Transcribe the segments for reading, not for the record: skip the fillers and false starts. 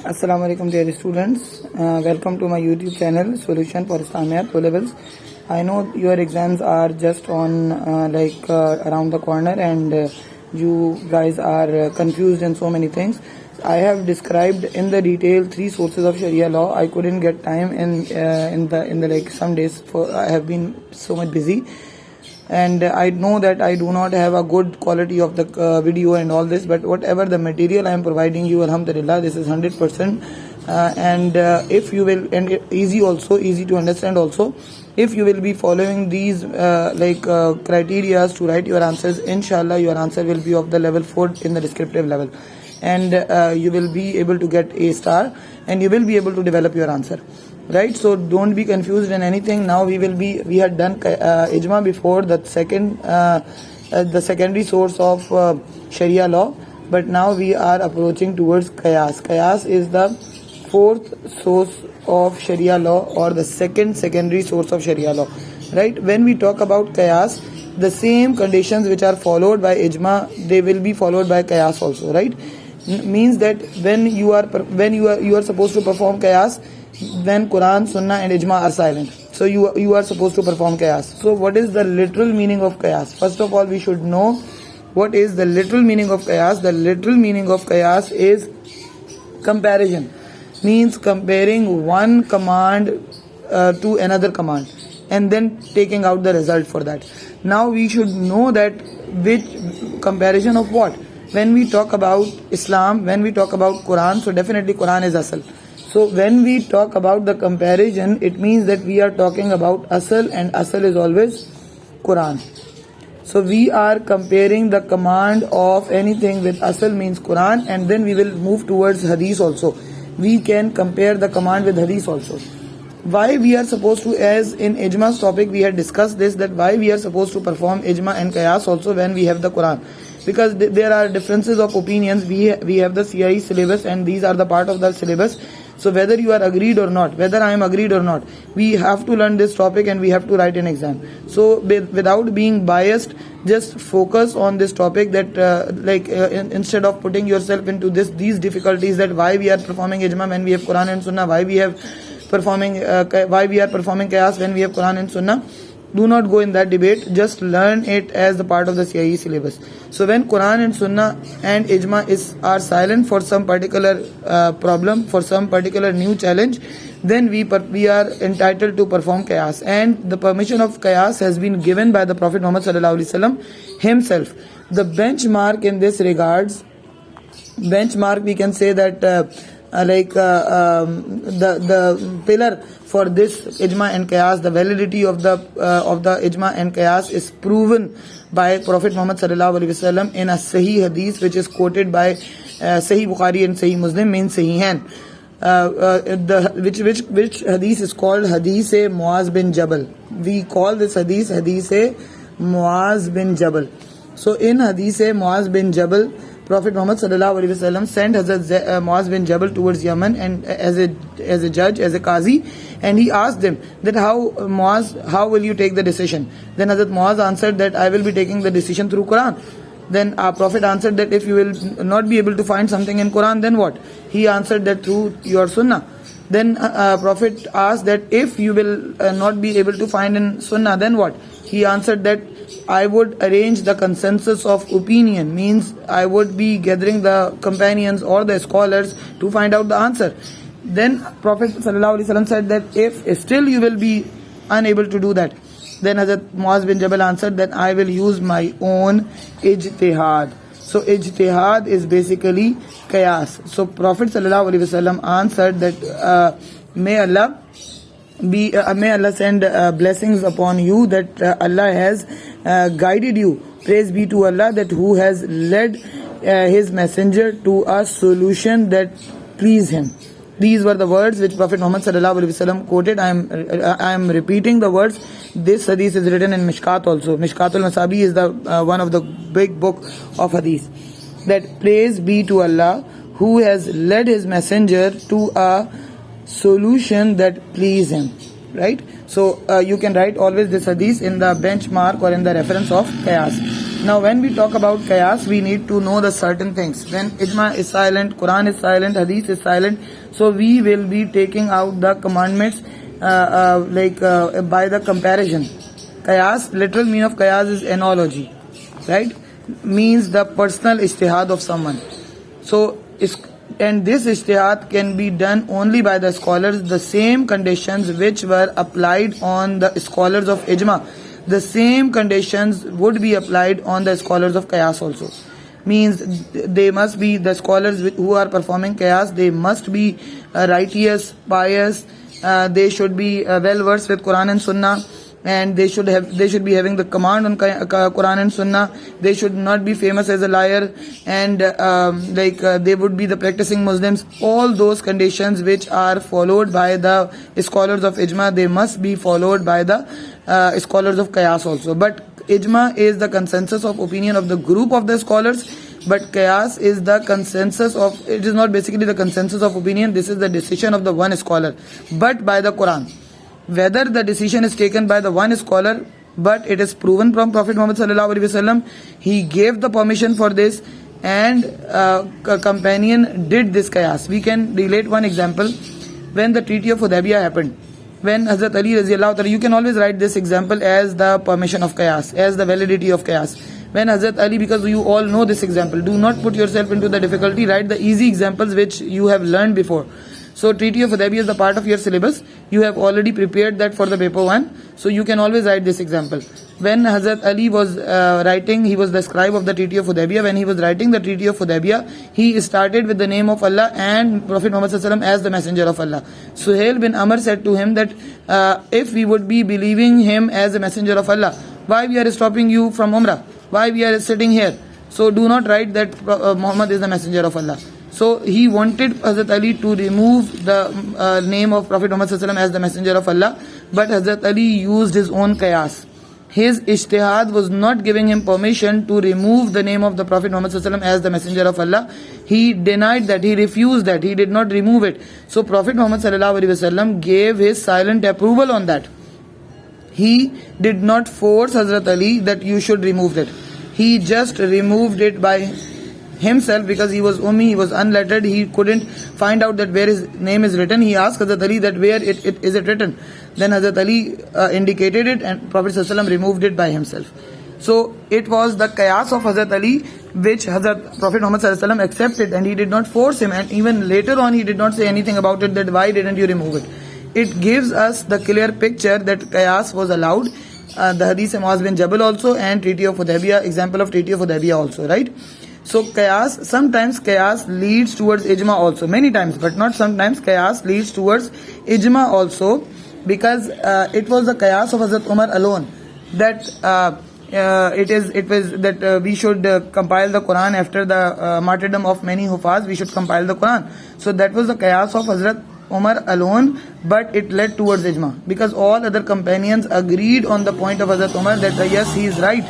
Assalamu alaikum dear students. Welcome to my YouTube channel Solution for Islamiyat O Levels. I know your exams are just on around the corner and you guys are confused in so many things. I have described in the detail 3 sources of Sharia law. I couldn't get time in the like some days for I have been so much busy. And I know that I do not have a good quality of the video and all this, but whatever the material I am providing you, alhamdulillah, this is 100%. If you will, and easy to understand also, if you will be following these criteria to write your answers, inshallah your answer will be of the level 4 in the descriptive level, and you will be able to get a star and you will be able to develop your answer. Right, so don't be confused in anything. Now we had done ijma before, the secondary source of Sharia law, but now we are approaching towards qiyas. Qiyas is the 4th source of Sharia law, or the secondary source of Sharia law. Right, when we talk about qiyas, the same conditions which are followed by ijma, they will be followed by qiyas also. Right, means that when you are supposed to perform qiyas, then Quran, Sunnah and Ijma are silent. So you are supposed to perform qiyas. So what is the literal meaning of qiyas? First of all, we should know what is the literal meaning of qiyas. The literal meaning of qiyas is comparison. Means comparing one command to another command and then taking out the result for that. Now we should know that which comparison of what. When we talk about Islam, when we talk about Quran, so definitely Quran is asal. So when we talk about the comparison, it means that we are talking about asal, and asal is always Quran. So we are comparing the command of anything with asal, means Quran, and then we will move towards hadith also. We can compare the command with hadith also. Why we are supposed to, as in ijma's topic we had discussed this, that why we are supposed to perform ijma and qiyas also when we have the Quran. Because there are differences of opinions. We have the CIE syllabus, and these are the part of the syllabus. So whether you are agreed or not, whether I am agreed or not, we have to learn this topic and we have to write an exam. So without being biased, just focus on this topic, that instead of putting yourself into these difficulties, that why we are performing ijma when we have Quran and Sunnah, why we are performing qiyas when we have Quran and Sunnah. Do not go in that debate. Just learn it as the part of the CIE syllabus. So when Quran and Sunnah and Ijma are silent for some particular problem, for some particular new challenge, then we are entitled to perform qiyas. And the permission of qiyas has been given by the Prophet Muhammad sallallahu alaihi wasallam himself. The benchmark in this regards, we can say that the pillar for this ijma and qiyas, the validity of the ijma and qiyas is proven by Prophet Muhammad sallallahu alaihi wasallam in a Sahih hadith, which is quoted by Sahih Bukhari and Sahih Muslim, means Sahihain. Which hadith is called Hadith Muaz bin Jabal. We call this hadith Muaz bin Jabal. So in Hadith Muaz bin Jabal, Prophet Muhammad sallallahu alaihi wasallam sent Hazrat Muaz bin Jabal towards Yemen, and as a judge, as a qazi, and he asked them that how will you take the decision? Then Hazrat Muaz answered that I will be taking the decision through Quran. Then our Prophet answered that if you will not be able to find something in Quran, then what? He answered that through your Sunnah. Then Prophet asked that if you will not be able to find in Sunnah, then what? He answered that I would arrange the consensus of opinion, means I would be gathering the companions or the scholars to find out the answer. Then Prophet sallallahu alaihi wasallam said that if still you will be unable to do that, then Hazrat Muaz bin Jabal answered that I will use my own ijtihad. So ijtihad is basically qiyas. So Prophet sallallahu alaihi wasallam answered that may Allah send blessings upon you, that Allah has guided you. Praise be to Allah, that who has led his messenger to a solution that please him. These were the words which Prophet Muhammad sallallahu alaihi wasallam quoted. I am repeating the words. This hadith is written in Mishkat also. Mishkatul Masabi is the one of the big book of hadith. That praise be to Allah who has led his messenger to a solution that please him. Right? So you can write always this hadith in the benchmark or in the reference of qiyas. Now when we talk about qiyas, we need to know the certain things. When ijma is silent, Quran is silent, hadith is silent, so we will be taking out the commandments by the comparison. Qiyas, literal meaning of qiyas is analogy, right? Means the personal ijtihad of someone. So and this ijtihad can be done only by the scholars. The same conditions which were applied on the scholars of ijma, the same conditions would be applied on the scholars of qiyas also. Means they must be, the scholars who are performing qiyas, they must be righteous, pious, they should be well versed with Quran and Sunnah, and they should be having the command on Quran and Sunnah. They should not be famous as a liar, and they would be the practicing Muslims. All those conditions which are followed by the scholars of ijma, they must be followed by the scholars of qiyas also. But ijma is the consensus of opinion of the group of the scholars, but qiyas is the consensus of, it is not basically the consensus of opinion, this is the decision of the one scholar, but by the Quran. Whether the decision is taken by the one scholar, but it is proven from Prophet Muhammad sallallahu alaihi wasallam, he gave the permission for this, and a companion did this qiyas. We can relate one example. When the Treaty of Hudaybiyah happened, when Hazrat Ali radiallahu ta'ala, you can always write this example as the permission of qiyas, as the validity of qiyas. When Hazrat Ali, because you all know this example, do not put yourself into the difficulty, write the easy examples which you have learned before. So Treaty of Hudaybiyah is the part of your syllabus. You have already prepared that for the paper 1. So you can always write this example. When Hazrat Ali was writing, he was the scribe of the Treaty of Hudaybiyah. When he was writing the Treaty of Hudaybiyah, he started with the name of Allah and Prophet Muhammad ﷺ as the messenger of Allah. Suhail bin Amr said to him that if we would be believing him as a messenger of Allah, why we are stopping you from Umrah? Why we are sitting here? So do not write that Muhammad is the messenger of Allah. So he wanted Hazrat Ali to remove the name of Prophet Muhammad ﷺ as the messenger of Allah, but Hazrat Ali used his own qiyas. His ijtihad was not giving him permission to remove the name of the Prophet Muhammad ﷺ as the messenger of Allah. He denied that, he refused that, he did not remove it. So Prophet Muhammad ﷺ gave his silent approval on that. He did not force Hazrat Ali that you should remove that. He just removed it by himself, because he was ummi, he was unlettered, he couldn't find out that where his name is written. He asked Hazrat Ali that where it is it written. Then Hazrat Ali indicated it, and Prophet ﷺ removed it by himself. So it was the qiyas of Hazrat Ali which Prophet Muhammad ﷺ accepted, and he did not force him, and even later on he did not say anything about it, that why didn't you remove it. It gives us the clear picture that qiyas was allowed. The hadith of Muaz bin Jabal also, and Treaty of Hudaybiyah, example of Treaty of Hudaybiyah also, right? So qiyas, sometimes qiyas leads towards ijma also, many times, but not sometimes. Qiyas leads towards ijma also, because it was the qiyas of Hazrat Umar alone that we should compile the Quran after the martyrdom of many Hufaz. We should compile the Quran. So that was the qiyas of Hazrat Umar alone, but it led towards ijma, because all other companions agreed on the point of Hazrat Umar that yes, he is right.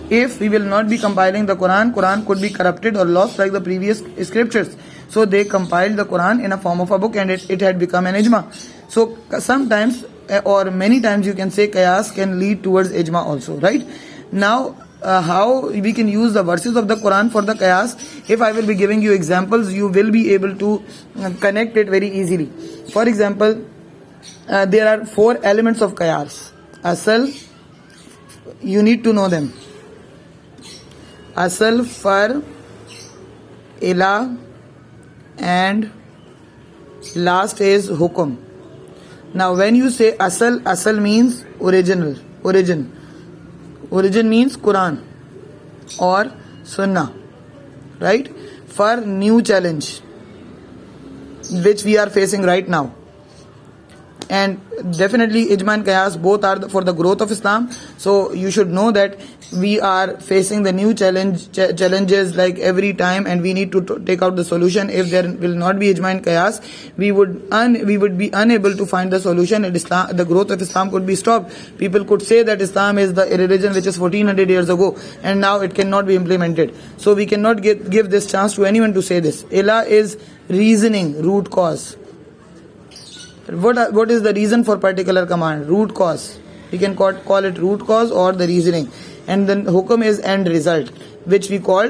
If we will not be compiling the Quran could be corrupted or lost like the previous scriptures. So they compiled the Quran in a form of a book, and it had become an ijma. So sometimes or many times you can say qiyas can lead towards ijma also, right? Now how we can use the verses of the Quran for the qiyas? If I will be giving you examples, you will be able to connect it very easily. For example, there are 4 elements of qiyas. Asal, you need to know them. Asal, far, ila, and last is hukum. Now when you say asal means original, origin means Quran or Sunnah, right? For new challenge which we are facing right now. And definitely ijma and qiyas both are for the growth of Islam. So you should know that we are facing the new challenges like every time, and we need to take out the solution. If there will not be ijma and qiyas, we would be unable to find the solution, and Islam, the growth of Islam could be stopped. People could say that Islam is the religion which is 1400 years ago, and now it cannot be implemented. So we cannot give this chance to anyone to say this. Ila is reasoning, root cause. What is the reason for particular command? Root cause. We can call it root cause or the reasoning. and then hukum is end result, which we call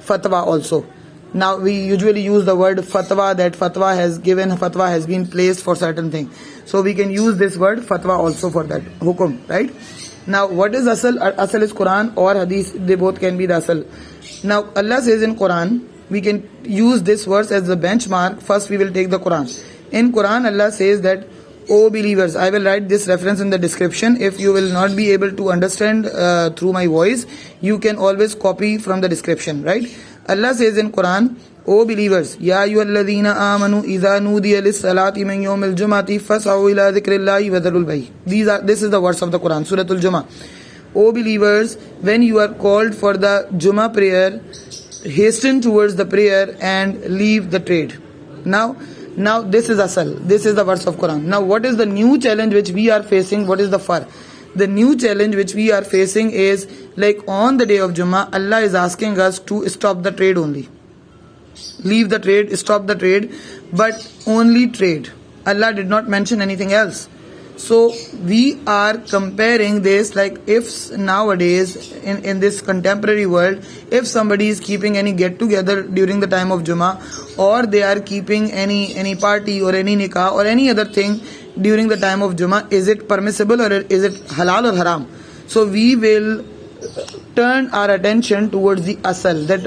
fatwa also. Now we usually use the word fatwa, that fatwa has been placed for certain thing. So we can use this word fatwa also for that hukum, right? Now what is asal? Asal is Quran or hadith, they both can be the asal. Now Allah says in Quran, we can use this verse as the benchmark. First we will take the Quran. In Quran Allah says that, O believers, I will write this reference in the description. If you will not be able to understand through my voice, you can always copy from the description, right? Allah says in Quran, O believers, Ya ayyuhalladhina amanu idha nudiya lis-salati min yawmil jum'ati fas'au ila dhikrillahi wa dharul bay'. This is the verse of the Quran, Suratul Jummah. O believers, when you are called for the Jummah prayer, hasten towards the prayer and leave the trade. Now this is asal. This is the verse of Quran. Now what is the new challenge which we are facing? What is the far? The new challenge which we are facing is, like on the day of Jummah, Allah is asking us to stop the trade only. Leave the trade, stop the trade, but only trade. Allah did not mention anything else. So we are comparing this, like if nowadays in this contemporary world, if somebody is keeping any get together during the time of Jummah, or they are keeping any party or any nikah or any other thing during the time of Jummah, is it permissible or is it halal or haram? So we will turn our attention towards the asal, that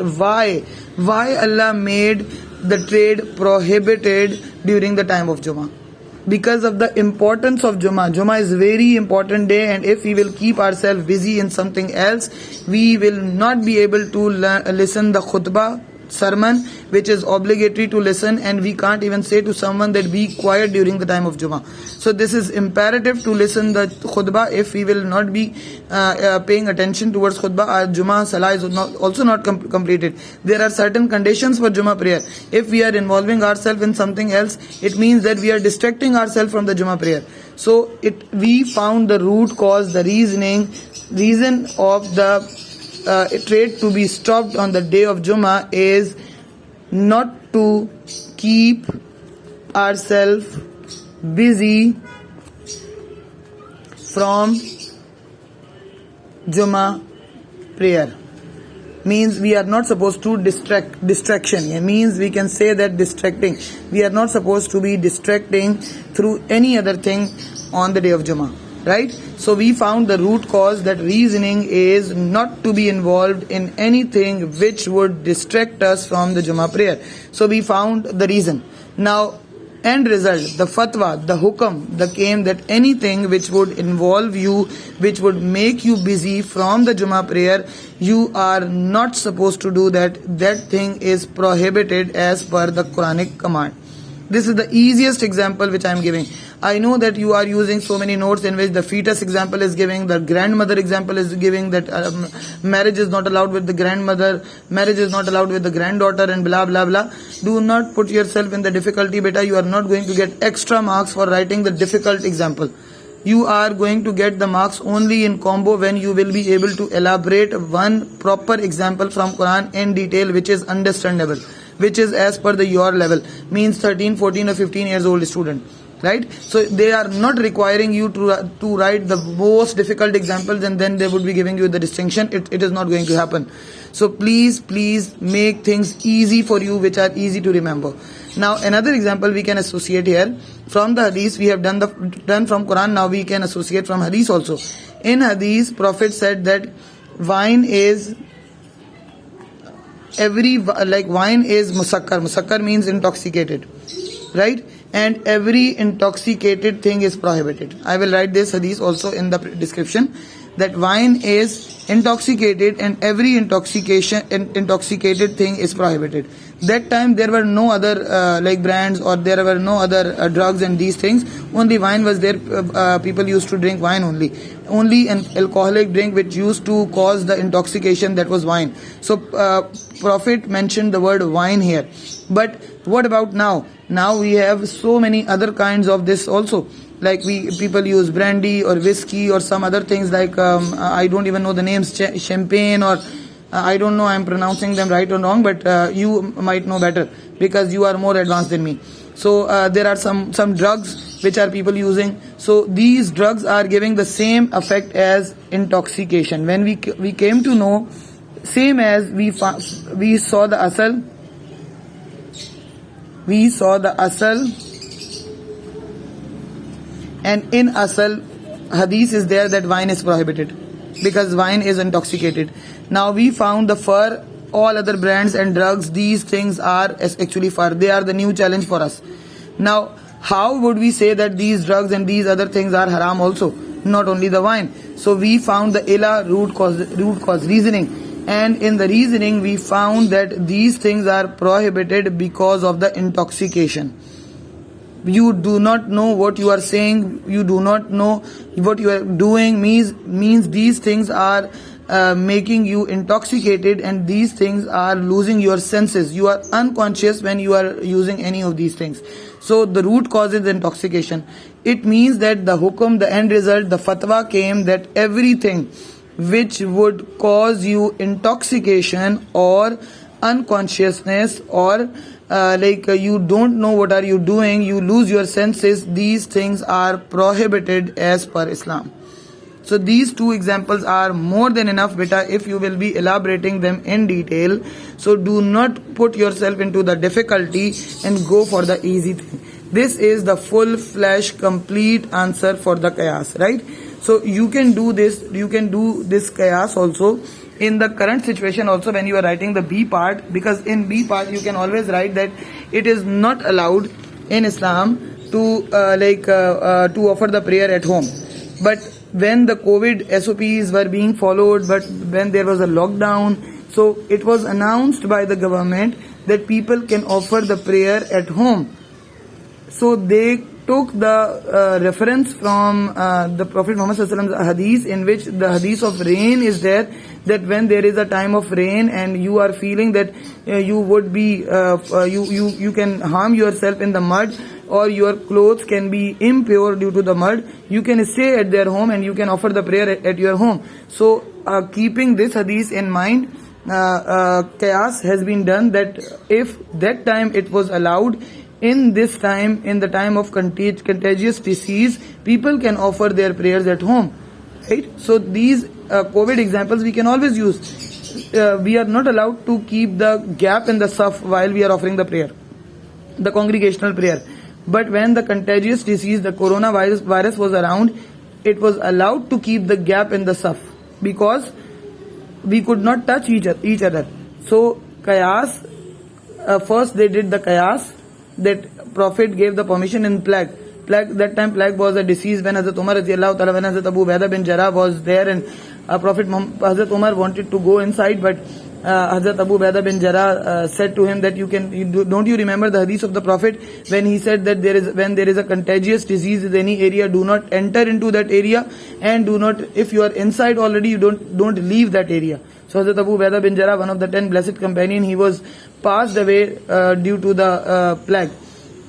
why Allah made the trade prohibited during the time of Jummah. Because of the importance of Jummah. Jummah is a very important day, and if we will keep ourselves busy in something else, we will not be able to listen the khutbah, sermon, which is obligatory to listen, and we can't even say to someone that be quiet during the time of Jummah. So this is imperative to listen the khutbah. If we will not be paying attention towards khutbah, our Jummah salah is also not completed. There are certain conditions for Jummah prayer. If we are involving ourselves in something else, it means that we are distracting ourselves from the Jummah prayer. So we found the root cause, the reason of the trade to be stopped on the day of Jummah is not to keep ourselves busy from Jummah prayer. Means we are not supposed to distraction. It means we can say that distracting. We are not supposed to be distracting through any other thing on the day of Jummah. Right? So we found the root cause, that reasoning is not to be involved in anything which would distract us from the Jummah prayer. So we found the reason. Now, end result, the fatwa, the hukam, the came that anything which would involve you, which would make you busy from the Jummah prayer, you are not supposed to do that. That thing is prohibited as per the Quranic command. This is the easiest example which I am giving. I know that you are using so many notes in which the fetus example is giving, the grandmother example is giving, that marriage is not allowed with the grandmother, marriage is not allowed with the granddaughter, and blah blah blah. Do not put yourself in the difficulty, beta. You are not going to get extra marks for writing the difficult example. You are going to get the marks only in combo when you will be able to elaborate one proper example from Quran in detail, which is understandable, which is as per your level, means 13, 14 or 15 years old student. Right? So they are not requiring you to write the most difficult examples and then they would be giving you the distinction. It is not going to happen. So please make things easy for you, which are easy to remember. Now another example we can associate here from the hadith. We have done from Quran. Now we can associate from hadith also. In hadith, Prophet said that wine is musakkar. Musakkar means intoxicated, right? And every intoxicated thing is prohibited. I will write this hadith also in the description, that wine is intoxicated and every intoxicated thing is prohibited. That time there were no other brands, or there were no other drugs and these things. Only wine was there. People used to drink wine only an alcoholic drink which used to cause the intoxication, that was wine. So Prophet mentioned the word wine here. But what about now? Now we have so many other kinds of this also. Like people use brandy or whiskey or some other things, like I don't even know the names, champagne, or I don't know I'm pronouncing them right or wrong, but you might know better because you are more advanced than me. So there are some drugs which are people using. So these drugs are giving the same effect as intoxication. When we came to know, same as we saw the asal, and in asal hadith is there that wine is prohibited because wine is intoxicated. Now we found the fur, all other brands and drugs, these things are actually fur. They are the new challenge for us. Now how would we say that these drugs and these other things are haram also, not only the wine? So we found the illa root cause reasoning, and in the reasoning we found that these things are prohibited because of the intoxication. You do not know what you are saying, you do not know what you are doing, means these things are making you intoxicated, and these things are losing your senses. You are unconscious when you are using any of these things. So the root cause is intoxication. It means that the hukum, the end result, the fatwa came that everything which would cause you intoxication or unconsciousness or you don't know what are you doing, you lose your senses, these things are prohibited as per Islam. So these two examples are more than enough, beta, if you will be elaborating them in detail. So do not put yourself into the difficulty and go for the easy thing. This is the full-fledged complete answer for the qiyas, right? So you can do this qiyas also in the current situation also when you are writing the B part, because in B part you can always write that it is not allowed in Islam to offer the prayer at home. But when the COVID SOPs were being followed, but when there was a lockdown, so it was announced by the government that people can offer the prayer at home. So they took the reference from the Prophet Muhammad Sallallahu Alaihi Wasallam's hadith, in which the hadith of rain is there, that when there is a time of rain and you are feeling that you would be you can harm yourself in the mud, or your clothes can be impure due to the mud, you can stay at their home and you can offer the prayer at your home. So keeping this hadith in mind, qiyas has been done that if that time it was allowed, in this time, in the time of contagious disease, people can offer their prayers at home, right? So these COVID examples we can always use. We are not allowed to keep the gap in the saf while we are offering the prayer, the congregational prayer. But when the contagious disease, the coronavirus was around, it was allowed to keep the gap in the saf because we could not touch each other. So qiyas, first they did the qiyas, that Prophet gave the permission in plague. That time plague was a disease when Hazrat Umar radiallahu ta'ala, when Hazrat Abu Ubaidah bin Jarrah was there, and Hazrat Umar wanted to go inside, but Hazrat Abu Ubaidah bin Jarrah said to him that don't you remember the hadith of the Prophet when he said that when there is a contagious disease in any area, do not enter into that area, and do not, if you are inside already, you don't leave that area. So Hazrat Abu Ubaidah bin Jarrah, one of the 10 blessed companions, he was passed away due to the plague.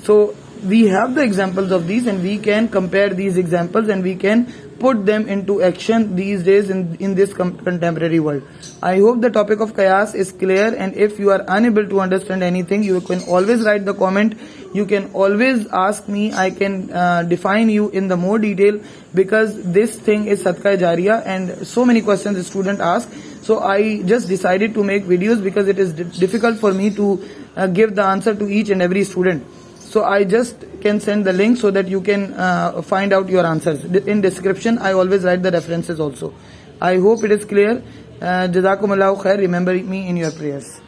So we have the examples of these, and we can compare these examples and we can put them into action these days in this contemporary world. I hope the topic of qiyas is clear, and if you are unable to understand anything, you can always write the comment. You can always ask me. I can define you in the more detail, because this thing is sadqa jariya and so many questions the student ask. So I just decided to make videos because it is difficult for me to give the answer to each and every student. So I just can send the link so that you can find out your answers. In description, I always write the references also. I hope it is clear. Jazakumullahu khair. Remember me in your prayers.